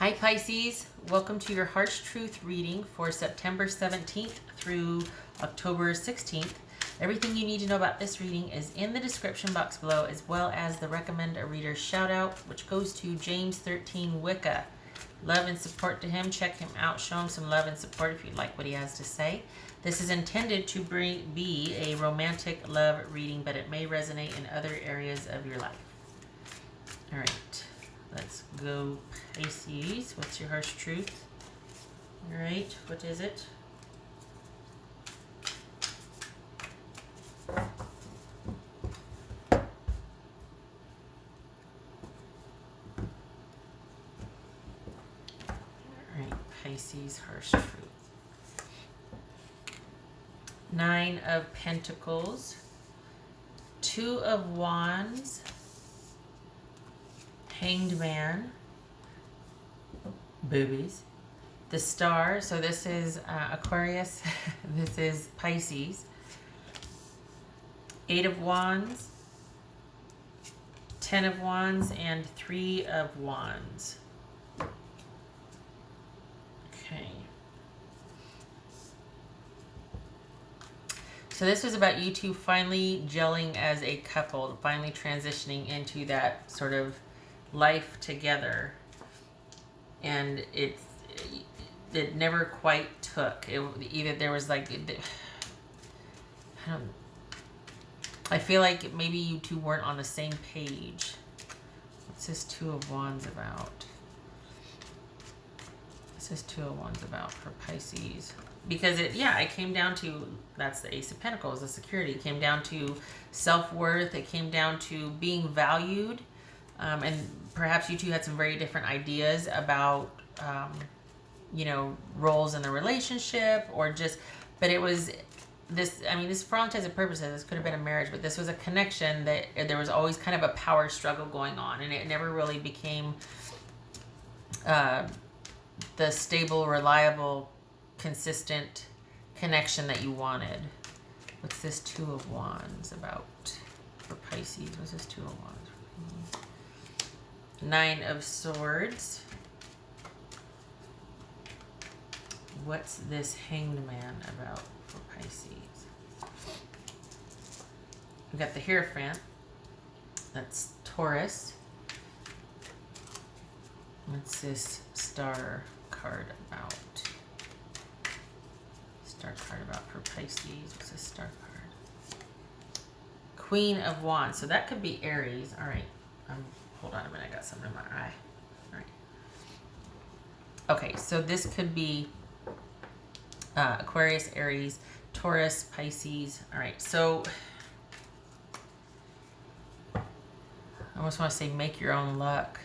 Hi Pisces, welcome to your Harsh Truth reading for September 17th through October 16th. Everything you need to know about this reading is in the description box below, as well as the recommend a reader shout out, which goes to James 13 Wicca. Love and support to him. Check him out. Show him some love and support if you like what he has to say. This is intended to be a romantic love reading, but it may resonate in other areas of your life. All right. Let's go, Pisces. What's your harsh truth? All right, what is it? All right, Pisces, harsh truth. Nine of Pentacles, Two of Wands, Hanged Man, boobies, the Star. So this is Aquarius. This is Pisces. Eight of Wands, 10 of Wands, and 3 of Wands. Okay. So this was about you two finally gelling as a couple, finally transitioning into that sort of life together, and it never quite took. Either there was like, I feel like maybe you two weren't on the same page. What's this Two of Wands about? What's this Two of Wands about for Pisces? Because it came down to, that's the Ace of Pentacles, the security. It came down to self-worth. It came down to being valued. And perhaps you two had some very different ideas about, roles in the relationship, or just, but it was this, this for all intents and purposes, this could have been a marriage, but this was a connection that there was always kind of a power struggle going on, and it never really became the stable, reliable, consistent connection that you wanted. What's this Two of Wands about for Pisces? What's this Two of Wands? Nine of Swords. What's this Hanged Man about for Pisces? We got the Hierophant. That's Taurus. What's this Star card about? Star card about for Pisces. What's this Star card? Queen of Wands. So that could be Aries. All right. Hold on a minute, I got something in my eye. All right. Okay, so this could be Aquarius, Aries, Taurus, Pisces. All right, so I almost want to say make your own luck.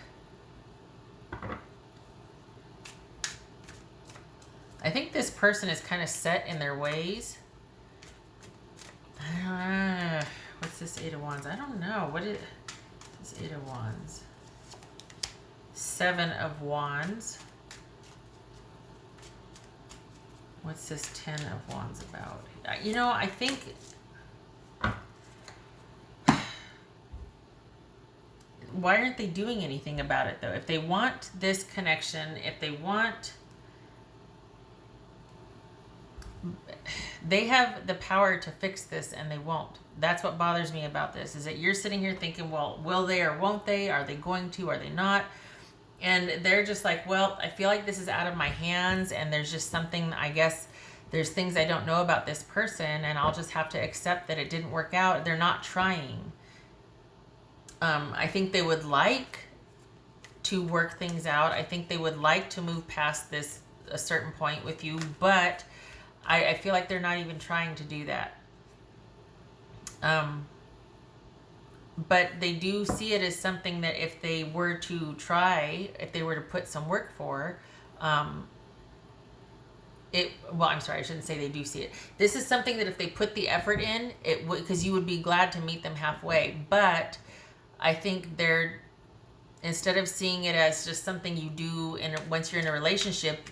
I think this person is kind of set in their ways. What's this Eight of Wands? I don't know. What is this Eight of Wands? Seven of Wands. What's this 10 of Wands about? I think why aren't they doing anything about it though? If they want this connection, if they want, they have the power to fix this and they won't. That's what bothers me about this, is that you're sitting here thinking, well, will they or won't they? Are they going to? Are they not? And they're just like, well, I feel like this is out of my hands, and there's just something, I guess there's things I don't know about this person, and I'll just have to accept that it didn't work out. They're not trying. I think they would like to work things out. I think they would like to move past this a certain point with you, but I feel like they're not even trying to do that. But they do see it as something that if they were to try, if they were to put some work for, well, I'm sorry, I shouldn't say they do see it. This is something that if they put the effort in, it would, because you would be glad to meet them halfway. But I think they're, instead of seeing it as just something you do, and once you're in a relationship,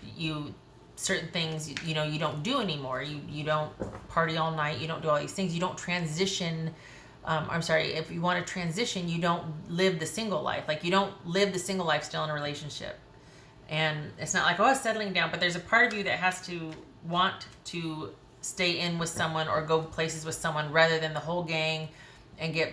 certain things, you don't do anymore. You don't party all night. You don't do all these things. You don't transition. If you want to transition, you don't live the single life. Like, you don't live the single life still in a relationship. And it's not like, oh, it's settling down, but there's a part of you that has to want to stay in with someone or go places with someone rather than the whole gang and get,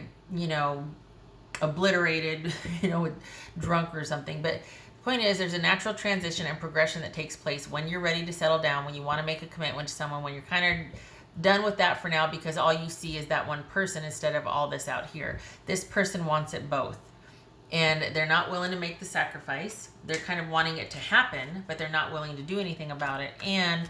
obliterated, with drunk or something. But the point is, there's a natural transition and progression that takes place when you're ready to settle down, when you want to make a commitment to someone, when you're kind of done with that for now because all you see is that one person instead of all this out here. This person wants it both. And they're not willing to make the sacrifice. They're kind of wanting it to happen, but they're not willing to do anything about it. And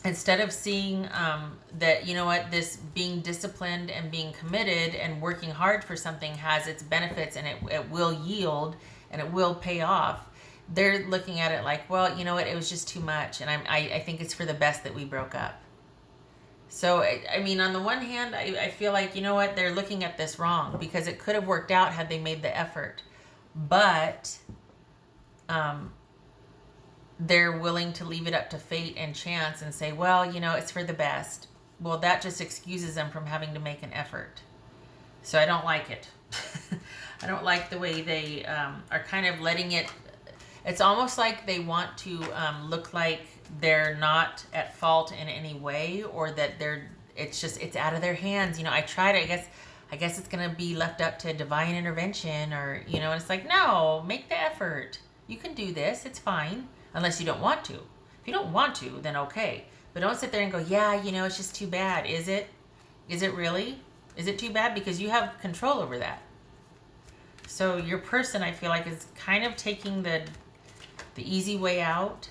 instead of seeing that, this being disciplined and being committed and working hard for something has its benefits and it will yield and it will pay off, they're looking at it like, well, you know what, it was just too much. And I think it's for the best that we broke up. So, on the one hand, I feel like, they're looking at this wrong because it could have worked out had they made the effort. But they're willing to leave it up to fate and chance and say, well, it's for the best. Well, that just excuses them from having to make an effort. So I don't like it. I don't like the way they are kind of letting it. It's almost like they want to look like they're not at fault in any way, or that it's out of their hands. I tried. I guess it's gonna be left up to divine intervention, or and it's like, no, make the effort. You can do this. It's fine, unless you don't want to. If you don't want to, then okay. But don't sit there and go, yeah, it's just too bad. Is it? Is it really? Is it too bad? Because you have control over that. So your person, I feel like, is kind of taking the easy way out,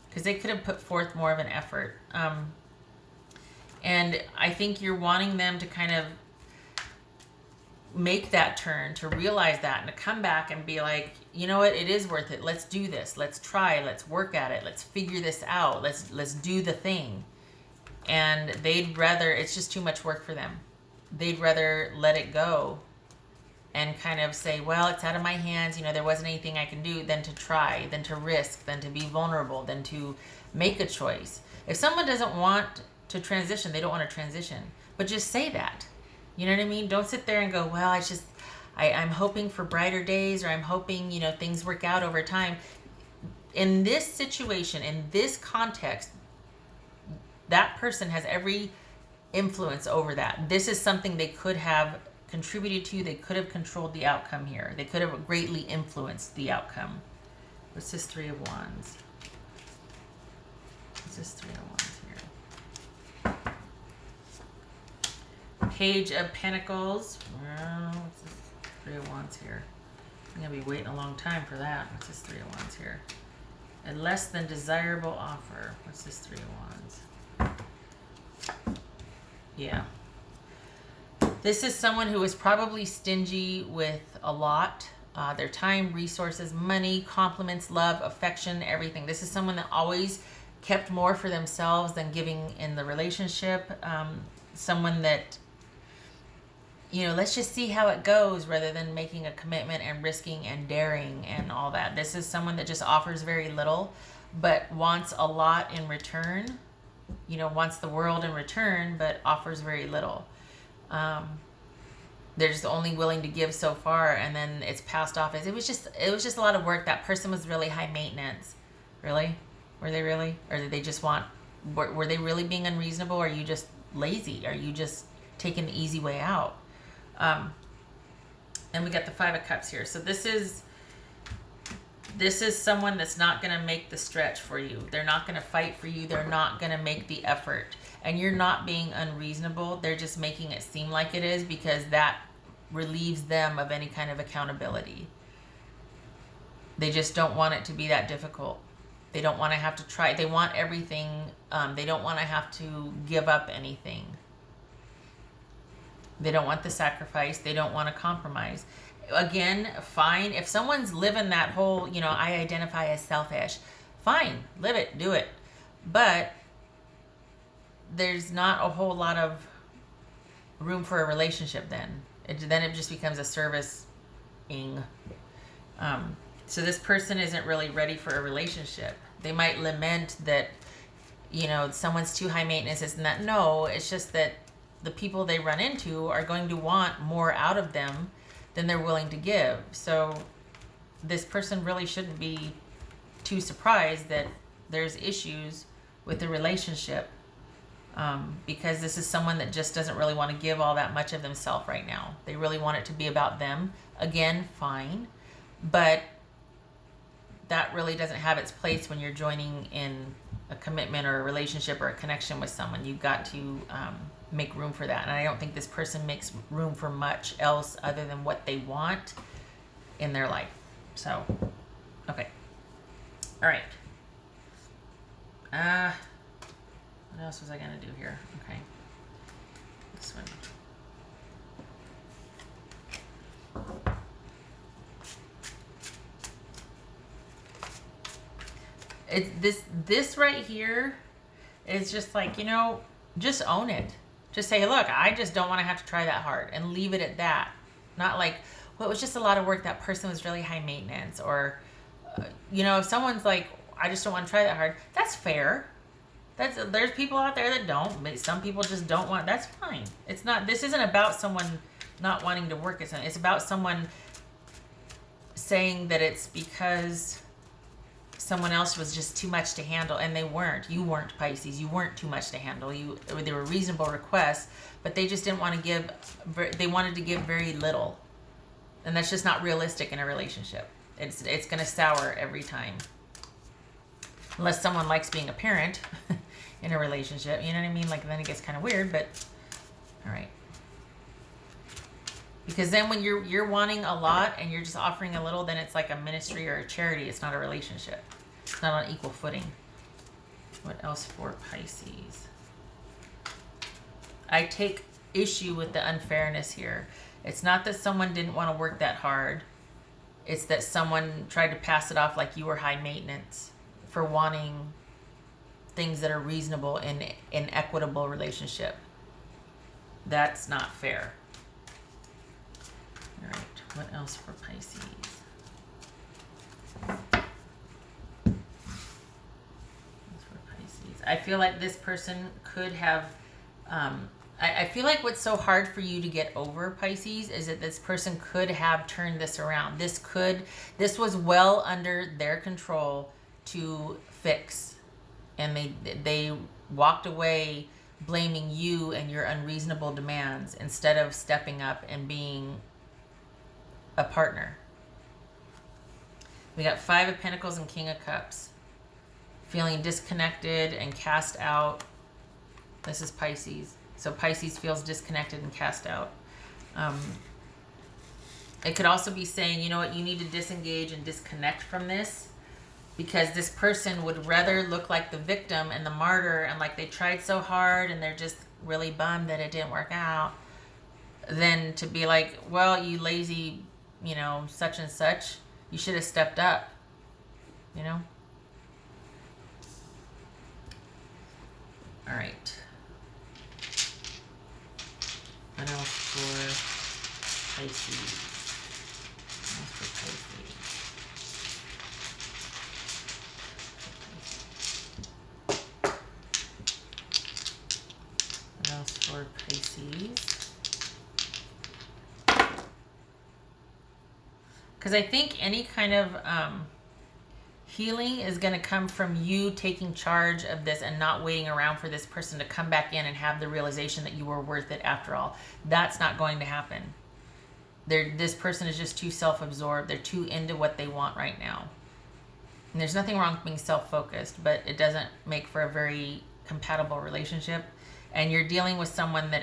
because they could have put forth more of an effort. And I think you're wanting them to kind of make that turn, to realize that, and to come back and be like, you know what, it is worth it. Let's do this. Let's try. Let's work at it. Let's figure this out. Let's do the thing. And they'd rather, it's just too much work for them. They'd rather let it go and kind of say, well, it's out of my hands, there wasn't anything I can do, than to try, than to risk, than to be vulnerable, than to make a choice. If someone doesn't want to transition, they don't want to transition. But just say that. You know what I mean? Don't sit there and go, well, I'm hoping for brighter days, or I'm hoping, things work out over time. In this situation, in this context, that person has every influence over that. This is something they could have contributed to. They could have controlled the outcome here. They could have greatly influenced the outcome. What's this Three of Wands? What's this Three of Wands here? Page of Pentacles. What's this Three of Wands here? I'm going to be waiting a long time for that. What's this Three of Wands here? A less than desirable offer. What's this Three of Wands? Yeah. This is someone who is probably stingy with a lot. Their time, resources, money, compliments, love, affection, everything. This is someone that always kept more for themselves than giving in the relationship. Someone that, let's just see how it goes, rather than making a commitment and risking and daring and all that. This is someone that just offers very little, but wants a lot in return. Wants the world in return, but offers very little. They're just only willing to give so far, and then it's passed off as it was just a lot of work. That person was really high maintenance. Really? Were they really? Or did they just were they really being unreasonable? Or are you just lazy? Are you just taking the easy way out? And we got the Five of Cups here. So this is someone that's not going to make the stretch for you. They're not going to fight for you. They're not going to make the effort. And you're not being unreasonable. They're just making it seem like it is, because that relieves them of any kind of accountability. They just don't want it to be that difficult. They don't want to have to try. They want everything. They don't want to have to give up anything. They don't want the sacrifice. They don't want to compromise. Again, fine. If someone's living that whole, I identify as selfish, fine, live it, do it. But there's not a whole lot of room for a relationship then. Then it just becomes a service-ing. So this person isn't really ready for a relationship. They might lament that, someone's too high maintenance, isn't that? No, it's just that the people they run into are going to want more out of them than they're willing to give. So this person really shouldn't be too surprised that there's issues with the relationship, because this is someone that just doesn't really want to give all that much of themselves right now. They really want it to be about them. Again, fine, but that really doesn't have its place when you're joining in a commitment or a relationship or a connection with someone. You've got to make room for that. And I don't think this person makes room for much else other than what they want in their life. So, okay. All right. What else was I going to do here? Okay. This one. It's this right here is just like, just own it. Just say, look, I just don't want to have to try that hard, and leave it at that. Not like, well, it was just a lot of work. That person was really high maintenance. Or, if someone's like, I just don't want to try that hard. That's fair. There's people out there that don't. But some people just don't want. That's fine. This isn't about someone not wanting to work at something. It's about someone saying that it's because someone else was just too much to handle, and they weren't. You weren't, Pisces. You weren't too much to handle. They were reasonable requests, but they just didn't want to give. They wanted to give very little, and that's just not realistic in a relationship. It's going to sour every time, unless someone likes being a parent in a relationship. You know what I mean? Like, then it gets kind of weird. But all right, because then when you're wanting a lot and you're just offering a little, then it's like a ministry or a charity. It's not a relationship. It's not on equal footing. What else for Pisces? I take issue with the unfairness here. It's not that someone didn't want to work that hard. It's that someone tried to pass it off like you were high maintenance for wanting things that are reasonable in an equitable relationship. That's not fair. All right, what else for Pisces? I feel like this person could have, I feel like what's so hard for you to get over, Pisces, is that this person could have turned this around. This was well under their control to fix. And they walked away blaming you and your unreasonable demands instead of stepping up and being a partner. We got 5 of Pentacles and King of Cups. Feeling disconnected and cast out. This is Pisces. So Pisces feels disconnected and cast out. It could also be saying, you know what, you need to disengage and disconnect from this, because this person would rather look like the victim and the martyr and like they tried so hard and they're just really bummed that it didn't work out, than to be like, well, you lazy, such and such, you should have stepped up, All right. What else for Pisces? What else for Pisces? Because I think any kind of healing is going to come from you taking charge of this and not waiting around for this person to come back in and have the realization that you were worth it after all. That's not going to happen. This person is just too self-absorbed. They're too into what they want right now. And there's nothing wrong with being self-focused, but it doesn't make for a very compatible relationship. And you're dealing with someone that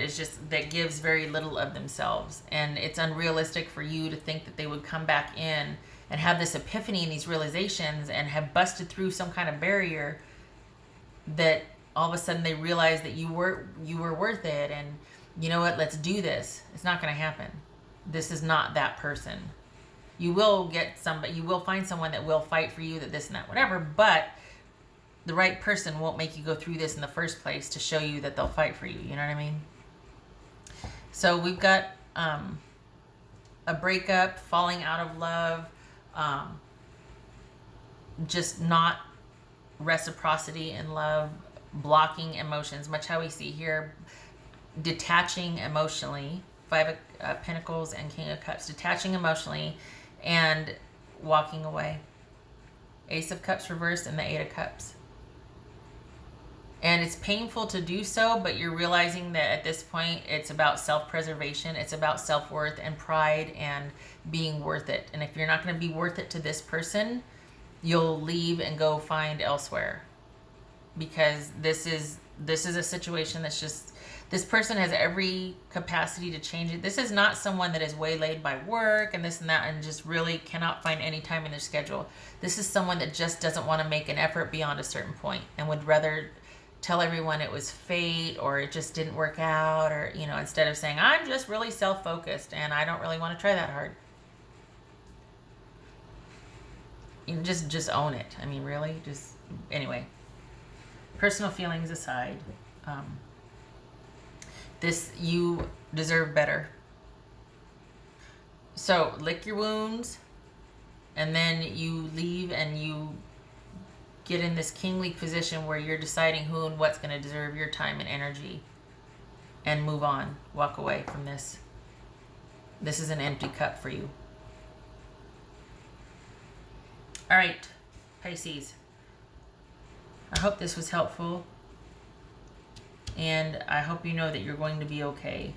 gives very little of themselves. And it's unrealistic for you to think that they would come back in and have this epiphany and these realizations and have busted through some kind of barrier, that all of a sudden they realize that you were worth it, and you know what, let's do this. It's not going to happen. This is not that person. You will find someone that will fight for you, that this and that, whatever, but the right person won't make you go through this in the first place to show you that they'll fight for you. You know what I mean? So we've got a breakup, falling out of love, just not reciprocity in love, blocking emotions, much how we see here, detaching emotionally, 5 of Pentacles and King of Cups, detaching emotionally and walking away. Ace of Cups reversed and the Eight of Cups. And it's painful to do so, but you're realizing that at this point, it's about self-preservation. It's about self-worth and pride and being worth it. And if you're not going to be worth it to this person, you'll leave and go find elsewhere. Because this is a situation that's just, this person has every capacity to change it. This is not someone that is waylaid by work and this and that and just really cannot find any time in their schedule. This is someone that just doesn't want to make an effort beyond a certain point and would rather tell everyone it was fate or it just didn't work out, or, you know, instead of saying, I'm just really self-focused and I don't really want to try that hard. You know, just own it. I mean, really, just, anyway. Personal feelings aside, you deserve better. So lick your wounds, and then you leave and you get in this kingly position where you're deciding who and what's going to deserve your time and energy, and move on. Walk away from this. This is an empty cup for you. All right, Pisces. I hope this was helpful, and I hope you know that you're going to be okay.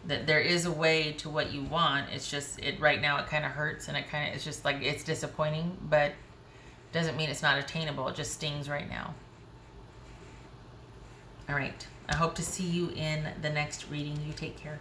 That there is a way to what you want. It's just, right now it kind of hurts, and it's just like, it's disappointing, but doesn't mean it's not attainable. It just stings right now. All right. I hope to see you in the next reading. You take care.